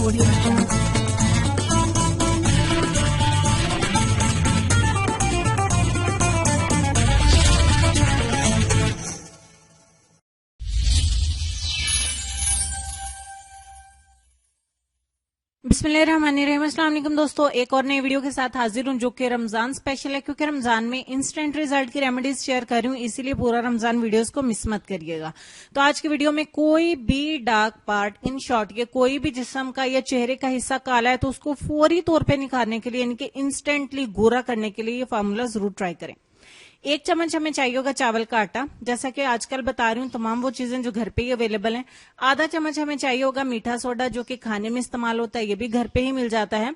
Audio. बिस्मिल्लाहिर्रहमानिर्रहीम। अस्सलाम वालेकुम दोस्तों, एक और नई वीडियो के साथ हाजिर हूं जो कि रमजान स्पेशल है, क्योंकि रमजान में इंस्टेंट रिजल्ट की रेमेडीज शेयर कर रही हूं, इसीलिए पूरा रमजान वीडियोस को मिस मत करिएगा। तो आज की वीडियो में कोई भी डार्क पार्ट, इन शॉर्ट ये कोई भी जिस्म का या चेहरे का हिस्सा काला है तो उसको फौरी तौर पर निखारने के लिए, यानी कि इंस्टेंटली गोरा करने के लिए ये फार्मूला जरूर ट्राई करें। 1 चम्मच हमें चाहिए होगा चावल का आटा, जैसा कि आजकल बता रही हूँ तमाम वो चीजें जो घर पे ही अवेलेबल हैं। आधा चम्मच हमें चाहिए होगा मीठा सोडा, जो कि खाने में इस्तेमाल होता है, ये भी घर पे ही मिल जाता है।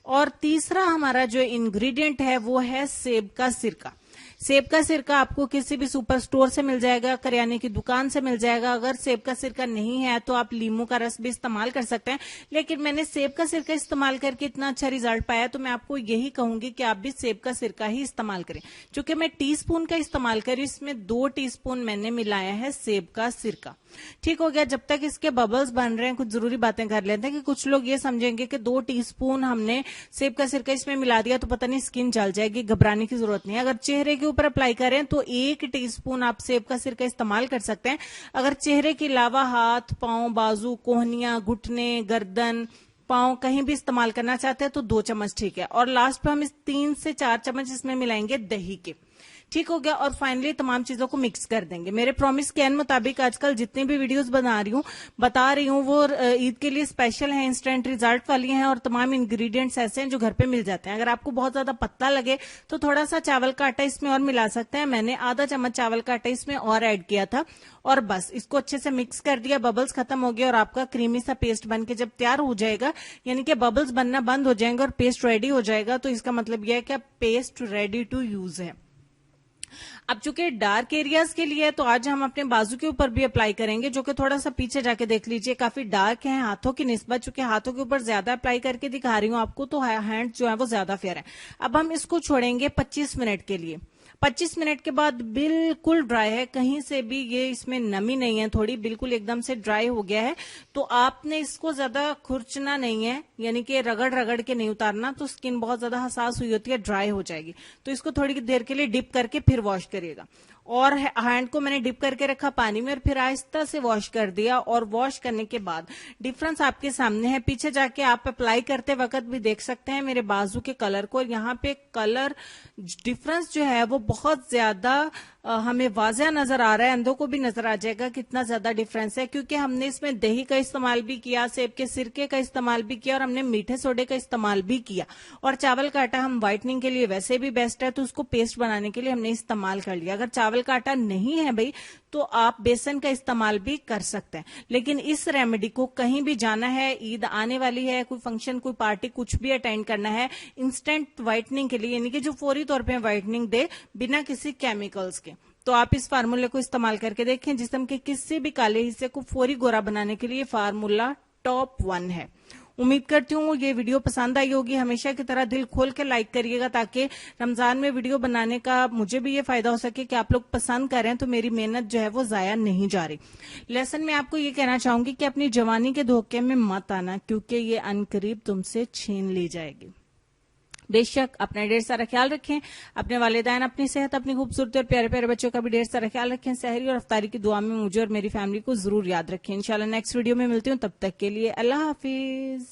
और तीसरा हमारा जो इंग्रेडिएंट है वो है सेब का सिरका। सेब का सिरका आपको किसी भी सुपर स्टोर से मिल जाएगा, करियाने की दुकान से मिल जाएगा। अगर सेब का सिरका नहीं है तो आप लीमू का रस भी इस्तेमाल कर सकते हैं, लेकिन मैंने सेब का सिरका इस्तेमाल करके इतना अच्छा रिजल्ट पाया तो मैं आपको यही कहूंगी कि आप भी सेब का सिरका ही इस्तेमाल करें। चूंकि मैं टीस्पून का इस्तेमाल करी, इसमें 2 टीस्पून मैंने मिलाया है सेब का सिरका। ठीक हो गया। जब तक इसके बबल्स बन रहे हैं कुछ जरूरी बातें कर लेते हैं कि कुछ लोग ये समझेंगे कि 2 टीस्पून हमने सेब का सिरका इसमें मिला दिया तो पता नहीं स्किन जल जाएगी। घबराने की जरूरत नहीं है। अगर चेहरे के ऊपर अप्लाई करें तो 1 टीस्पून आप सेब का सिरका इस्तेमाल कर सकते हैं। अगर चेहरे के अलावा हाथ, पांव, बाजू, कोहनियां, घुटने, गर्दन, पांव कहीं भी इस्तेमाल करना चाहते हैं तो 2 चम्मच ठीक है। और लास्ट पे हम इस 3 से 4 चम्मच इसमें मिलाएंगे दही के। ठीक हो गया। और फाइनली तमाम चीजों को मिक्स कर देंगे। मेरे प्रॉमिस के मुताबिक आजकल जितनी भी वीडियोस बता रही हूँ वो ईद के लिए स्पेशल है, इंस्टेंट रिजल्ट वाली हैं और तमाम इंग्रेडिएंट्स ऐसे हैं जो घर पे मिल जाते हैं। अगर आपको बहुत ज्यादा पतला लगे तो थोड़ा सा चावल का आटा इसमें और मिला सकते हैं। मैंने आधा चम्मच चावल का आटा इसमें और ऐड किया था और बस इसको अच्छे से मिक्स कर दिया। बबल्स खत्म हो गया और आपका क्रीमी सा पेस्ट बन के जब तैयार हो जाएगा, यानी कि बबल्स बनना बंद हो जाएंगे और पेस्ट रेडी हो जाएगा, तो इसका मतलब यह है कि पेस्ट रेडी टू यूज है। अब चूंकि डार्क एरियाज के लिए है तो आज हम अपने बाजू के ऊपर भी अप्लाई करेंगे, जो कि थोड़ा सा पीछे जाके देख लीजिए काफी डार्क है हाथों की निस्बत। चूंकि हाथों के ऊपर ज्यादा अप्लाई करके दिखा रही हूं आपको तो हैंड जो है वो ज्यादा फेयर है। अब हम इसको छोड़ेंगे 25 मिनट के लिए। 25 मिनट के बाद बिल्कुल ड्राई है, कहीं से भी ये इसमें नमी नहीं है, थोड़ी बिल्कुल एकदम से ड्राई हो गया है। तो आपने इसको ज्यादा खुरचना नहीं है, यानी कि रगड़ रगड़ के नहीं उतारना, तो स्किन बहुत ज्यादा हसास हुई होती है, ड्राई हो जाएगी। तो इसको थोड़ी देर के लिए डिप करके फिर वॉश करिएगा। और हैंड को मैंने डिप करके रखा पानी में और फिर आहिस्ता से वॉश कर दिया। और वॉश करने के बाद डिफरेंस आपके सामने है। पीछे जाके आप अप्लाई करते वक्त भी देख सकते हैं मेरे बाजू के कलर को। यहाँ पे कलर डिफरेंस जो है वो बहुत ज्यादा हमें वाज़ह नजर आ रहा है। अंधों को भी नजर आ जाएगा कितना ज्यादा डिफरेंस है, क्योंकि हमने इसमें दही का इस्तेमाल भी किया, सेब के सिरके का इस्तेमाल भी किया और हमने मीठे सोडे का इस्तेमाल भी किया। और चावल का आटा हम व्हाइटनिंग के लिए वैसे भी बेस्ट है, तो उसको पेस्ट बनाने के लिए हमने इस्तेमाल कर लिया। अगर चावल का आटा नहीं है भाई तो आप बेसन का इस्तेमाल भी कर सकते हैं। लेकिन इस रेमेडी को कहीं भी जाना है, ईद आने वाली है, कोई फंक्शन, कोई पार्टी, कुछ भी अटेंड करना है, इंस्टेंट व्हाइटनिंग के लिए, यानी कि जो फौरी तौर पे व्हाइटनिंग दे बिना किसी केमिकल्स के, तो आप इस फार्मूले को इस्तेमाल करके देखें। जिस्म के किसी भी काले हिस्से को फौरी गोरा बनाने के लिए फार्मूला टॉप 1 है। उम्मीद करती हूँ ये वीडियो पसंद आई होगी। हमेशा की तरह दिल खोल के लाइक करिएगा ताकि रमजान में वीडियो बनाने का मुझे भी ये फायदा हो सके कि आप लोग पसंद करें, तो मेरी मेहनत जो है वो जाया नहीं जा रही। लेसन में आपको ये कहना चाहूंगी कि अपनी जवानी के धोखे में मत आना, क्योंकि ये अनकरीब तुमसे छीन ली जाएगी। बेशक अपना ढेर सारा ख्याल रखें, अपने वालिदैन, अपनी सेहत, अपनी खूबसूरती और प्यारे प्यारे बच्चों का भी ढेर सारा ख्याल रखें। सहरी और अफ्तारी की दुआ में मुझे और मेरी फैमिली को जरूर याद रखें। इंशाल्लाह नेक्स्ट वीडियो में मिलती हूँ, तब तक के लिए अल्लाह हाफिज।